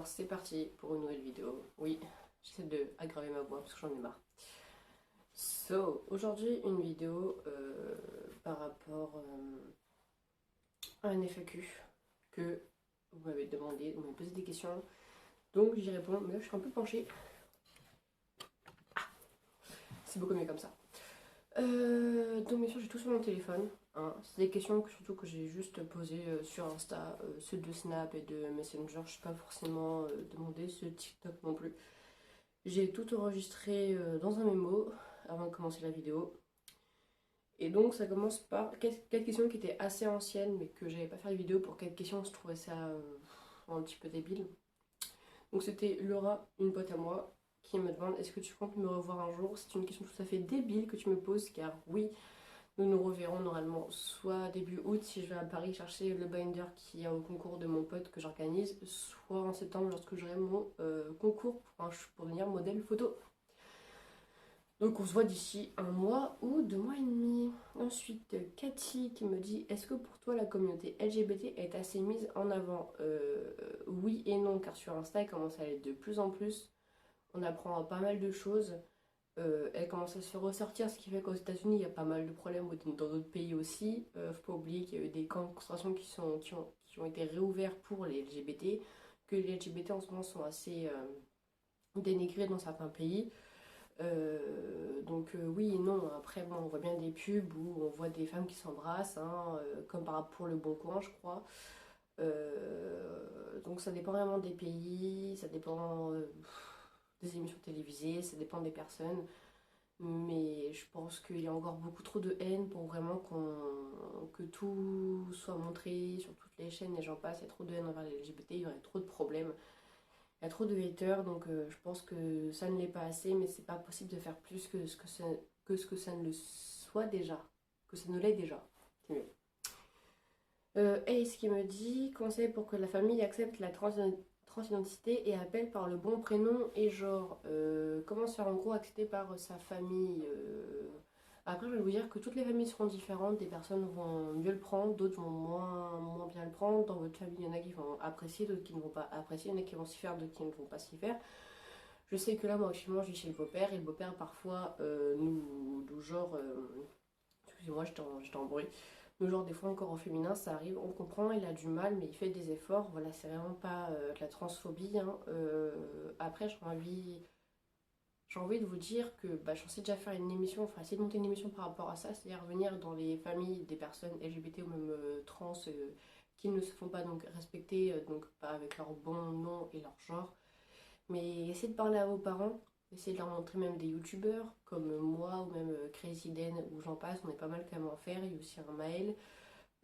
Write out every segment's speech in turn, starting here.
Alors c'est parti pour une nouvelle vidéo. Oui, j'essaie de aggraver ma voix parce que j'en ai marre. Aujourd'hui une vidéo par rapport à un FAQ que vous m'avez demandé, vous m'avez posé des questions. Donc j'y réponds, mais là je suis un peu penchée. C'est beaucoup mieux comme ça. Donc bien sûr j'ai tout sur mon téléphone. Hein. C'est des questions surtout que j'ai juste posées sur Insta, ceux de Snap et de Messenger. Je ne suis pas forcément demandé ce TikTok non plus. J'ai tout enregistré dans un mémo avant de commencer la vidéo. Et donc ça commence par quatre questions qui étaient assez anciennes mais que j'avais pas fait la vidéo pour 4 questions, je trouvais ça un petit peu débile. Donc c'était Laura, une pote à moi, qui me demande est-ce que tu comptes me revoir un jour. C'est une question tout à fait débile que tu me poses car oui, nous nous reverrons normalement soit début août si je vais à Paris chercher le binder qui y a au concours de mon pote que j'organise, soit en septembre lorsque j'aurai mon concours pour devenir modèle photo. Donc on se voit d'ici un mois ou 2 mois et demi. Ensuite, Cathy qui me dit est-ce que pour toi la communauté LGBT est assez mise en avant Oui et non, car sur Insta elle commence à l'être de plus en plus. On apprend pas mal de choses. Elle commence à se ressortir, ce qui fait qu'aux États-Unis il y a pas mal de problèmes, dans d'autres pays aussi. Faut pas oublier qu'il y a eu des camps de concentration qui ont été réouverts pour les LGBT, que les LGBT en ce moment sont assez dénigrés dans certains pays. Oui et non. Après, bon, on voit bien des pubs où on voit des femmes qui s'embrassent, hein, comme par rapport pour Le Bon Coin, je crois. Donc ça dépend vraiment des pays, ça dépend des émissions télévisées, ça dépend des personnes. Mais je pense qu'il y a encore beaucoup trop de haine pour vraiment que tout soit montré sur toutes les chaînes et j'en passe. Il y a trop de haine envers les LGBT, il y aurait trop de problèmes. Il y a trop de haters, donc je pense que ça ne l'est pas assez, mais c'est pas possible de faire plus que ce que ça ne le soit déjà, que ça ne l'est déjà. C'est mieux. Ace qui me dit conseil pour que la famille accepte la transidentité et appelle par le bon prénom et genre. Comment se faire en gros accepter par sa famille Après, je vais vous dire que toutes les familles seront différentes. Des personnes vont mieux le prendre, d'autres vont moins bien le prendre. Dans votre famille, il y en a qui vont apprécier, d'autres qui ne vont pas apprécier. Il y en a qui vont s'y faire, d'autres qui ne vont pas s'y faire. Je sais que là, moi, actuellement, je vis chez le beau-père. Et le beau-père, parfois, nous genre. Excusez-moi, j'étais en bruit. Nous, genre, des fois, encore au féminin, ça arrive. On comprend, il a du mal, mais il fait des efforts. Voilà, c'est vraiment pas de la transphobie. Hein. Après, j'ai envie de vous dire que je pensais déjà faire une émission, enfin essayer de monter une émission par rapport à ça, c'est-à-dire revenir dans les familles des personnes LGBT ou même trans qui ne se font pas donc respecter, donc pas avec leur bon nom et leur genre. Mais essayez de parler à vos parents, essayez de leur montrer même des youtubeurs comme moi ou même Crazy Den ou j'en passe, on est pas mal quand même à en faire, il y a aussi un Maël.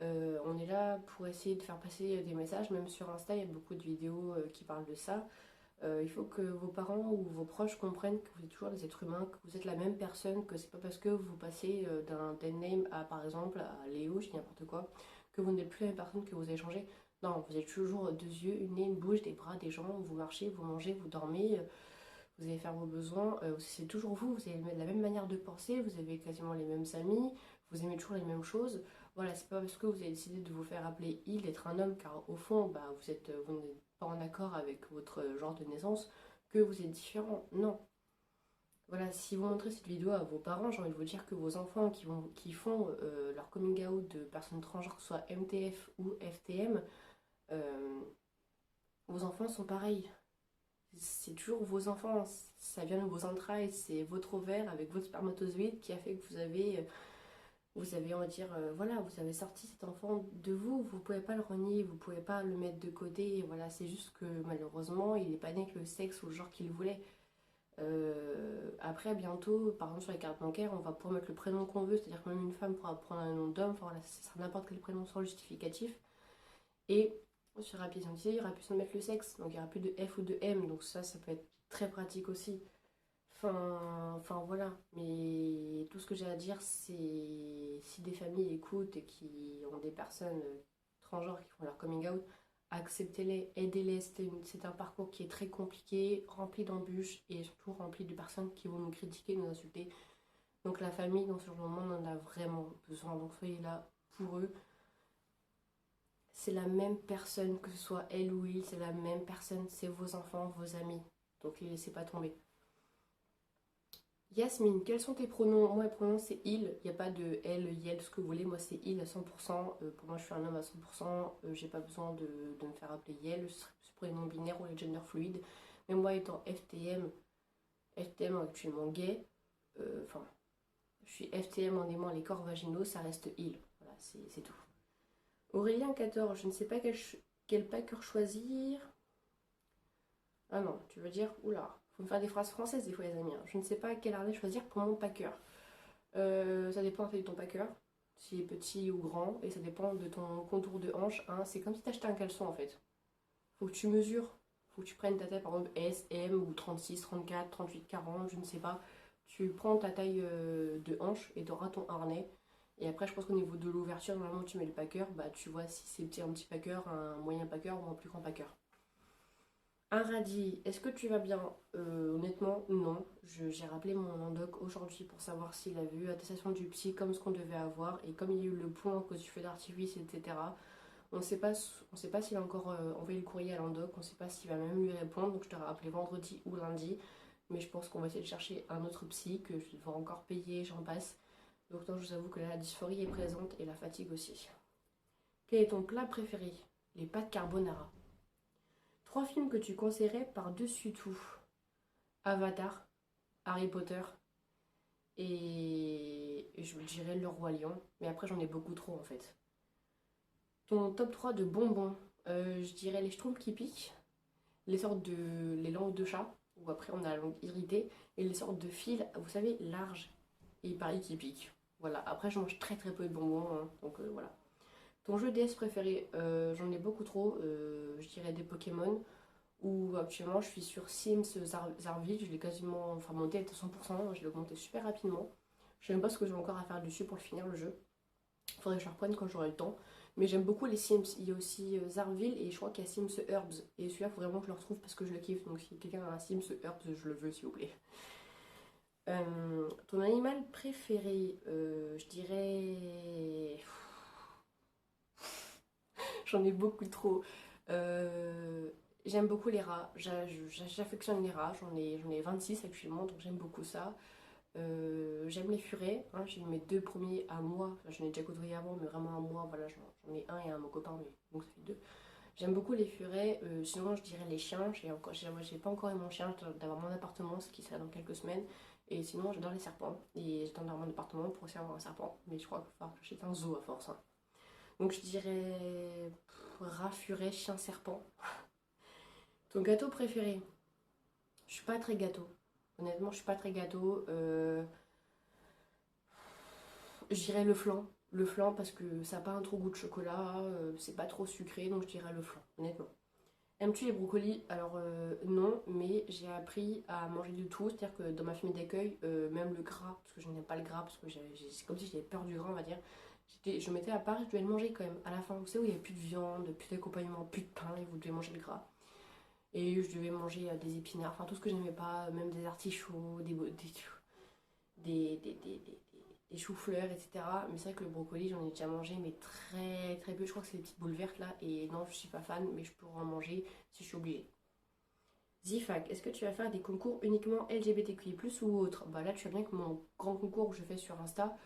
On est là pour essayer de faire passer des messages, même sur Insta il y a beaucoup de vidéos qui parlent de ça. Il faut que vos parents ou vos proches comprennent que vous êtes toujours des êtres humains, que vous êtes la même personne, que c'est pas parce que vous passez d'un dead name à par exemple à Léo, je dis n'importe quoi, que vous n'êtes plus la même personne que vous avez changé. Non, vous êtes toujours 2 yeux, une nez, une bouche, des bras, des jambes, vous marchez, vous mangez, vous dormez, vous allez faire vos besoins. C'est toujours vous, vous avez la même manière de penser, vous avez quasiment les mêmes amis, vous aimez toujours les mêmes choses. Voilà, c'est pas parce que vous avez décidé de vous faire appeler il d'être un homme, car au fond, vous n'êtes pas en accord avec votre genre de naissance, que vous êtes différent. Non. Voilà, si vous montrez cette vidéo à vos parents, j'ai envie de vous dire que vos enfants qui font leur coming out de personnes transgenres, que ce soit MTF ou FTM, euh, vos enfants sont pareils. C'est toujours vos enfants, ça vient de vos entrailles, c'est votre ovaire avec votre spermatozoïde qui a fait que vous avez, on va dire, voilà, vous avez sorti cet enfant de vous, vous pouvez pas le renier, vous pouvez pas le mettre de côté, et voilà, c'est juste que malheureusement, il n'est pas né avec le sexe ou le genre qu'il voulait. Après, bientôt, par exemple sur les cartes bancaires, on va pouvoir mettre le prénom qu'on veut, c'est-à-dire que même une femme pourra prendre un nom d'homme, enfin voilà, ce sera n'importe quel prénom sans justificatif. Et sur la pièce d'identité, il y aura plus de mettre le sexe, donc il n'y aura plus de F ou de M, donc ça peut être très pratique aussi. Enfin voilà, mais tout ce que j'ai à dire, c'est si des familles écoutent et qui ont des personnes transgenres qui font leur coming out, acceptez-les, aidez-les. C'est un parcours qui est très compliqué, rempli d'embûches et surtout rempli de personnes qui vont nous critiquer, nous insulter. Donc la famille, dans ce genre de moment, en a vraiment besoin. Donc soyez là pour eux. c'est la même personne, que ce soit elle ou il, c'est la même personne, c'est vos enfants, vos amis. Donc les laissez pas tomber. Yasmine, quels sont tes pronoms? Moi, mes pronoms, c'est il. Il n'y a pas de elle, yel, ce que vous voulez. Moi, c'est il à 100%. Pour moi, je suis un homme à 100%. J'ai pas besoin de me faire appeler yel. C'est pour les non-binaires ou les gender fluides. Mais moi, étant FTM actuellement gay, enfin, je suis FTM en aimant les corps vaginaux, ça reste il. Voilà, c'est tout. Aurélien 14, je ne sais pas quel packer choisir. Ah non, tu veux dire, oula, faut me faire des phrases françaises des fois, les amis, hein. Je ne sais pas quel harnais choisir pour mon packer. Ça dépend en fait de ton packer, s'il est petit ou grand, et ça dépend de ton contour de hanche, hein. C'est comme si t'achetais un caleçon en fait. Faut que tu mesures, faut que tu prennes ta taille par exemple S, M ou 36, 34, 38, 40, je ne sais pas. Tu prends ta taille de hanche et tu auras ton harnais. Et après, je pense qu'au niveau de l'ouverture, normalement, tu mets le packer, bah tu vois si c'est un petit packer, un moyen packer ou un plus grand packer. Un radis, est-ce que tu vas bien? Honnêtement, non. J'ai rappelé mon endoc aujourd'hui pour savoir s'il a vu attestation du psy comme ce qu'on devait avoir. Et comme il y a eu le point à cause du feu d'artifice, etc., on sait pas s'il a encore envoyé le courrier à l'endoc. On ne sait pas s'il va même lui répondre. Donc je t'aurai rappelé vendredi ou lundi. Mais je pense qu'on va essayer de chercher un autre psy que je devrais encore payer, j'en passe. Donc non, je vous avoue que là, la dysphorie est présente et la fatigue aussi. Quel est ton plat préféré? Les pâtes carbonara. Trois films que tu conseillerais par-dessus tout. Avatar, Harry Potter et je dirais Le Roi Lion. Mais après, j'en ai beaucoup trop en fait. Ton top 3 de bonbons, je dirais les schtroumpfs qui piquent, les langues de chat, où après on a la langue irritée, et les sortes de fils, vous savez, larges et pareil qui piquent. Voilà, après je mange très très peu de bonbons, hein, donc voilà. Ton jeu DS préféré, j'en ai beaucoup trop, je dirais des Pokémon, où actuellement je suis sur Sims Zarville, je l'ai quasiment, enfin mon tête à 100%, je l'ai augmenté super rapidement. Je sais même pas ce que j'ai encore à faire dessus pour le finir le jeu. Faudrait que je le reprenne quand j'aurai le temps. Mais j'aime beaucoup les Sims. Il y a aussi Zarville et je crois qu'il y a Sims Herbs. Et celui-là, faut vraiment que je le retrouve parce que je le kiffe. Donc si quelqu'un a un Sims Herbs, je le veux s'il vous plaît. Ton animal préféré, je dirais. J'en ai beaucoup trop. J'aime beaucoup les rats. J'affectionne les rats. J'en ai 26 actuellement, donc j'aime beaucoup ça. J'aime les furets, hein, j'ai eu mes deux premiers à moi, enfin, j'en ai déjà côtoyé avant, mais vraiment à moi, voilà, j'en ai un et un à mon copain, mais donc ça fait deux. J'aime beaucoup les furets, sinon je dirais les chiens, j'ai pas encore eu mon chien, j'attends d'avoir mon appartement, ce qui sera dans quelques semaines, et sinon j'adore les serpents, et j'attends d'avoir mon appartement pour aussi avoir un serpent, mais je crois qu'il va falloir que j'achète un zoo à force, hein. Donc je dirais rat, furet, chien, serpent. Ton gâteau préféré? Je suis pas très gâteau. Honnêtement, je suis pas très gâteau. Je dirais le flan. Le flan parce que ça n'a pas un trop goût de chocolat, c'est pas trop sucré, donc je dirais le flan, honnêtement. Aimes-tu les brocolis? Alors non, mais j'ai appris à manger de tout, c'est-à-dire que dans ma famille d'accueil, même le gras, parce que je n'aime pas le gras, parce que c'est comme si j'avais peur du gras, on va dire. Je mettais à part et je devais le manger quand même. À la fin, vous savez où il n'y avait plus de viande, plus d'accompagnement, plus de pain, et vous devez manger le gras. Et je devais manger des épinards, enfin tout ce que je n'aimais pas, même des artichauts, des choux-fleurs, etc. Mais c'est vrai que le brocoli, j'en ai déjà mangé, mais très très peu. Je crois que c'est les petites boules vertes là. Et non, je suis pas fan, mais je pourrais en manger si je suis obligée. Zifac, est-ce que tu vas faire des concours uniquement LGBTQI+, ou autre? Bah là, tu vois bien que mon grand concours que je fais sur Insta,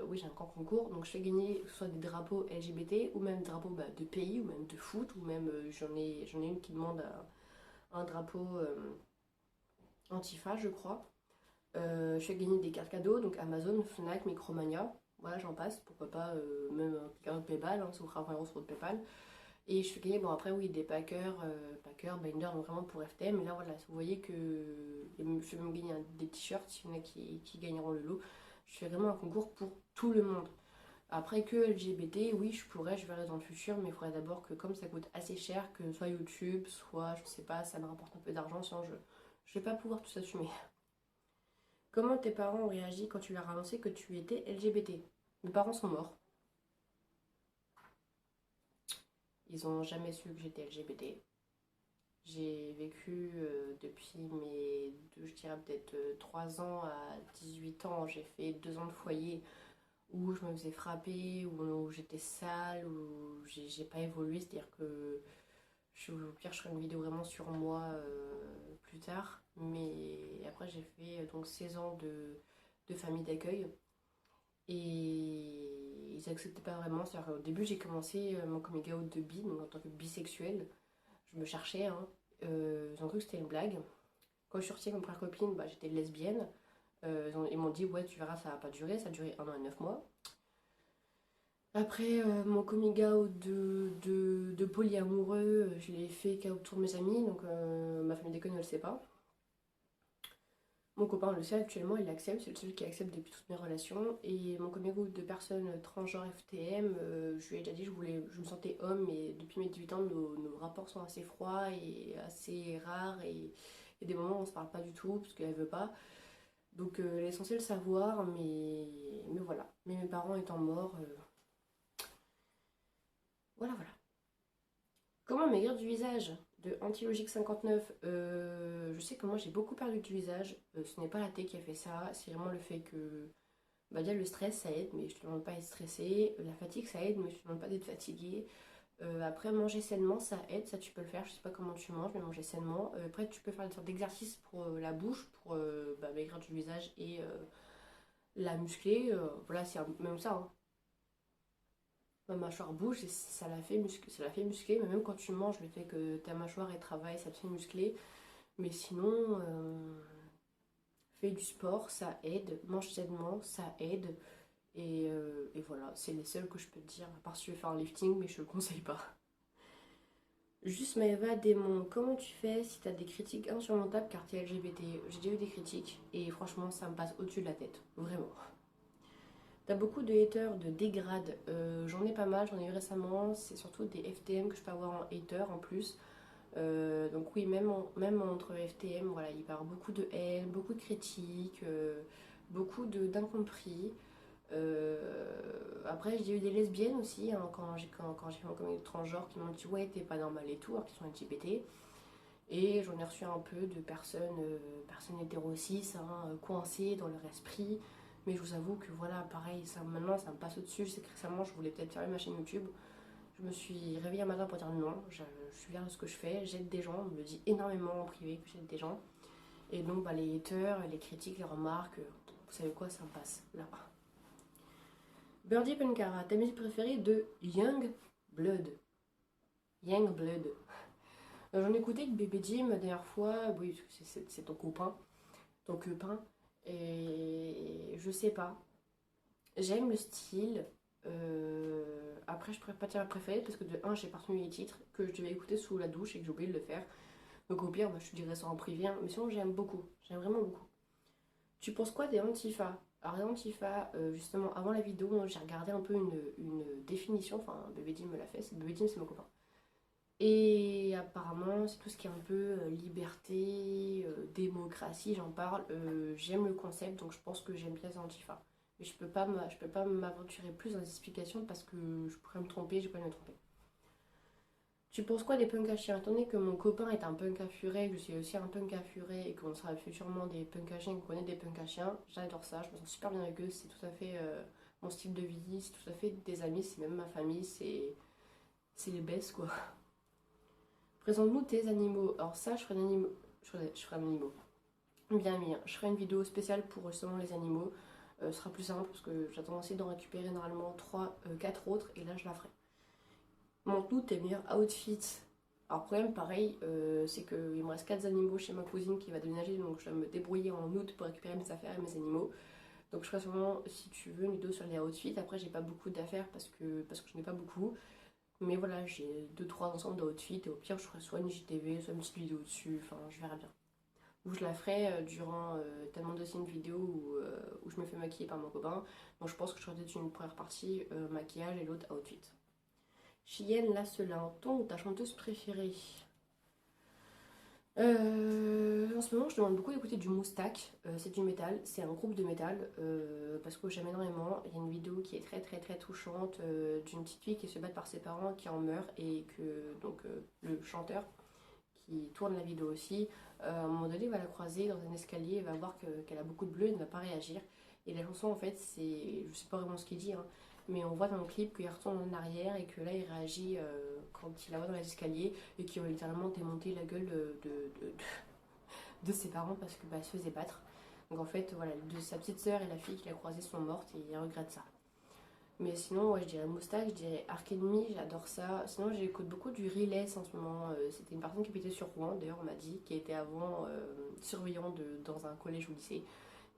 oui, j'ai un grand concours, donc je fais gagner soit des drapeaux LGBT, ou même des drapeaux bah, de pays, ou même de foot, ou même j'en ai une qui demande un drapeau Antifa, je crois. Je fais gagner des cartes cadeaux, donc Amazon, Fnac, Micromania, voilà, j'en passe, pourquoi pas même quelqu'un de PayPal, hein, ça vous fera 20 € sur votre PayPal. Et je fais gagner, bon après oui, des packers, binder, donc vraiment pour FTM, mais là voilà, vous voyez que je fais même gagner des t-shirts, s'il y en a qui gagneront le lot. Je fais vraiment un concours pour tout le monde. Après que LGBT, oui, je verrai dans le futur, mais il faudrait d'abord que comme ça coûte assez cher, que soit YouTube, soit, je sais pas, ça me rapporte un peu d'argent, sinon je vais pas pouvoir tout assumer. Comment tes parents ont réagi quand tu leur as annoncé que tu étais LGBT? Mes parents sont morts. Ils ont jamais su que j'étais LGBT. J'ai vécu depuis je dirais peut-être 3 ans à 18 ans. J'ai fait 2 ans de foyer où je me faisais frapper, où j'étais sale, où j'ai pas évolué, c'est-à-dire que au pire je ferai une vidéo vraiment sur moi plus tard. Mais après j'ai fait donc 16 ans de famille d'accueil et ils acceptaient pas vraiment. C'est-à-dire qu'au début j'ai commencé mon coming out de bi, donc en tant que bisexuelle, je me cherchais, hein. Ils ont cru que c'était une blague. Quand je suis sortie avec ma première copine, bah, j'étais lesbienne. Ils m'ont dit ouais tu verras ça va pas durer, ça a duré 1 an et 9 mois. Après, mon coming out de polyamoureux, je l'ai fait qu'autour de mes amis, donc ma famille d'école ne le sait pas. Mon copain le sait actuellement, il l'accepte, c'est le seul qui accepte depuis toutes mes relations. Et mon coming out de personnes transgenres FTM, je lui ai déjà dit je me sentais homme, mais depuis mes 18 ans, nos rapports sont assez froids et assez rares. Et il y a des moments où on se parle pas du tout, parce qu'elle veut pas. Donc elle est censée le savoir, mais voilà. Mais mes parents étant morts, voilà, voilà. Comment maigrir du visage de Antilogique 59. Je sais que moi j'ai beaucoup perdu du visage. Ce n'est pas la thé qui a fait ça, c'est vraiment le fait que bah déjà le stress ça aide, mais je te demande pas d'être stressé. La fatigue ça aide, mais je te demande pas d'être fatigué. Après manger sainement ça aide, ça tu peux le faire. Je sais pas comment tu manges, mais manger sainement. Après tu peux faire des sortes d'exercices pour la bouche, pour bah, maigrir du visage et la muscler. Voilà, c'est même ça, hein. Ma mâchoire bouge et ça la fait muscler, mais même quand tu manges, le fait que ta mâchoire elle travaille, ça te fait muscler. Mais sinon, fais du sport, ça aide. Mange sainement, ça aide. Et voilà, c'est les seuls que je peux te dire, à part si tu veux faire un lifting, mais je te le conseille pas. Juste Maëva Démon, comment tu fais si t'as des critiques insurmontables car t'es LGBT? J'ai déjà eu des critiques et franchement, ça me passe au-dessus de la tête, vraiment. T'as beaucoup de haters, de dégrades. J'en ai pas mal, j'en ai eu récemment. C'est surtout des FTM que je peux avoir en hater en plus. Donc oui, même entre FTM, voilà, il va y avoir beaucoup de haine, beaucoup de critiques, d'incompris. Après, j'ai eu des lesbiennes aussi, hein, quand j'ai fait mon coming transgenre, qui m'ont dit ouais, t'es pas normal et tout, alors qu'ils sont LGBT. Et j'en ai reçu un peu de personnes hétéro cis, hein, coincées dans leur esprit. Mais je vous avoue que voilà, pareil, ça, maintenant ça me passe au-dessus. Je sais que récemment je voulais peut-être fermer ma chaîne YouTube. Je me suis réveillée un matin pour dire non, je suis fière de ce que je fais, j'aide des gens, on me le dit énormément en privé que j'aide des gens. Et donc bah, les haters, les critiques, les remarques, vous savez quoi, ça me passe là. Birdie Penkara, ta musique préférée de Young Blood. Young Blood. J'en ai écouté avec Bébé Jim la dernière fois, oui, c'est ton copain, et je sais pas. J'aime le style. Après, je pourrais pas dire la préférée parce que de un, j'ai pas retenu les titres que je devais écouter sous la douche et que j'ai oublié de le faire. Donc au pire, bah, je te dirais ça en privé, hein. Mais sinon, j'aime beaucoup. J'aime vraiment beaucoup. Tu penses quoi des Antifa? Alors, les Antifa, justement, avant la vidéo, j'ai regardé un peu une définition. Enfin, Bébé Dim me l'a fait. Bébé Dim, c'est mon copain. Et apparemment, c'est tout ce qui est un peu liberté, démocratie, j'en parle. J'aime le concept, donc je pense que j'aime bien les Antifa. Mais je peux pas m'aventurer plus dans les explications parce que je pourrais me tromper, j'ai pas envie de me tromper. Tu penses quoi des punks à chiens? Étant donné que mon copain est un punk à furet, que je suis aussi un punk à furet et qu'on sera futurement des punks à chiens, qu'on connaît des punks à chiens, j'adore ça, je me sens super bien avec eux, c'est tout à fait mon style de vie, c'est tout à fait des amis, c'est même ma famille, c'est les best quoi. Présente-nous tes animaux. Alors ça, je ferai un animal. Je ferai un animal. Bien mis, hein. Je ferai une vidéo spéciale pour justement les animaux. Ce sera plus simple parce que j'attends aussi d'en récupérer normalement 4 autres et là je la ferai. Montre-nous tes meilleurs outfits. Alors problème pareil, c'est qu'il me reste 4 animaux chez ma cousine qui va déménager, donc je dois me débrouiller en août pour récupérer mes affaires et mes animaux. Donc je ferai sûrement, si tu veux, une vidéo sur les outfits. Après j'ai pas beaucoup d'affaires parce que je n'ai pas beaucoup. Mais voilà, j'ai deux trois ensembles d'outfits et au pire, je ferai soit une JTV, soit une petite vidéo dessus, enfin, je verrai bien. Ou je la ferai durant tellement de une vidéo où je me fais maquiller par mon copain. Donc je pense que je ferai peut-être une première partie maquillage et l'autre outfit. Chienne Lasselin, ton ou ta chanteuse préférée? En ce moment, je demande beaucoup d'écouter du Moustak. C'est du métal, c'est un groupe de métal parce que j'aime énormément. Il y a une vidéo qui est très très très touchante d'une petite fille qui se bat par ses parents, qui en meurt et que donc le chanteur qui tourne la vidéo aussi, à un moment donné, va la croiser dans un escalier, va voir qu'elle a beaucoup de bleu, elle ne va pas réagir. Et la chanson en fait c'est, je sais pas vraiment ce qu'il dit, hein, mais on voit dans le clip qu'il retourne en arrière et que là il réagit quand il la voit dans les escaliers et qu'il va littéralement démonter la gueule de ses parents parce que bah, elle se faisait battre. Donc en fait voilà, sa petite sœur et la fille qu'il a croisée sont mortes et il regrette ça. Mais sinon, ouais, je dirais Moustache, je dirais Ark Enemy, j'adore ça. Sinon, j'écoute beaucoup du Riles en ce moment. C'était une personne qui habitait sur Rouen, d'ailleurs, on m'a dit, qui était avant surveillant dans un collège ou lycée.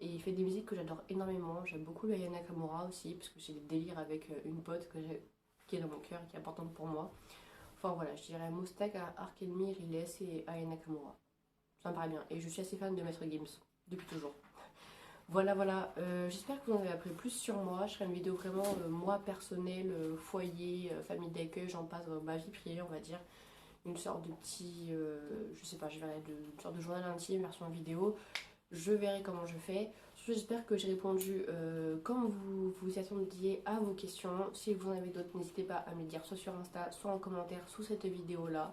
Et il fait des musiques que j'adore énormément. J'aime beaucoup le Aya Nakamura aussi, parce que j'ai des délires avec une pote qui est dans mon cœur et qui est importante pour moi. Enfin voilà, je dirais Moustache, Ark Enemy, Riles et Aya Nakamura. Ça me paraît bien. Et je suis assez fan de Maître Gims, depuis toujours. Voilà, voilà. J'espère que vous en avez appris plus sur moi. Je ferai une vidéo vraiment moi personnelle, foyer, famille d'accueil, j'en passe, ma vie privée, on va dire. Une sorte de petit, je sais pas, je verrai une sorte de journal intime, version vidéo. Je verrai comment je fais. Surtout, j'espère que j'ai répondu comme vous vous attendiez à vos questions. Si vous en avez d'autres, n'hésitez pas à me le dire soit sur Insta, soit en commentaire sous cette vidéo-là.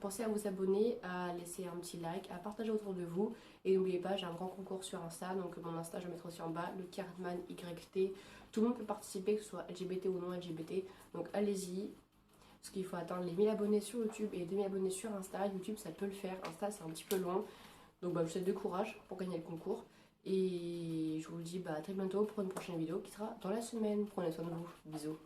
Pensez à vous abonner, à laisser un petit like, à partager autour de vous. Et n'oubliez pas, j'ai un grand concours sur Insta. Donc mon Insta, je vais mettre aussi en bas, le Cartman YT. Tout le monde peut participer, que ce soit LGBT ou non LGBT. Donc allez-y. Parce qu'il faut atteindre les 1000 abonnés sur YouTube et 2000 abonnés sur Insta. YouTube, ça peut le faire. Insta, c'est un petit peu loin. Donc bah, je vous souhaite de courage pour gagner le concours. Et je vous dis bah, à très bientôt pour une prochaine vidéo qui sera dans la semaine. Prenez soin de vous. Bisous.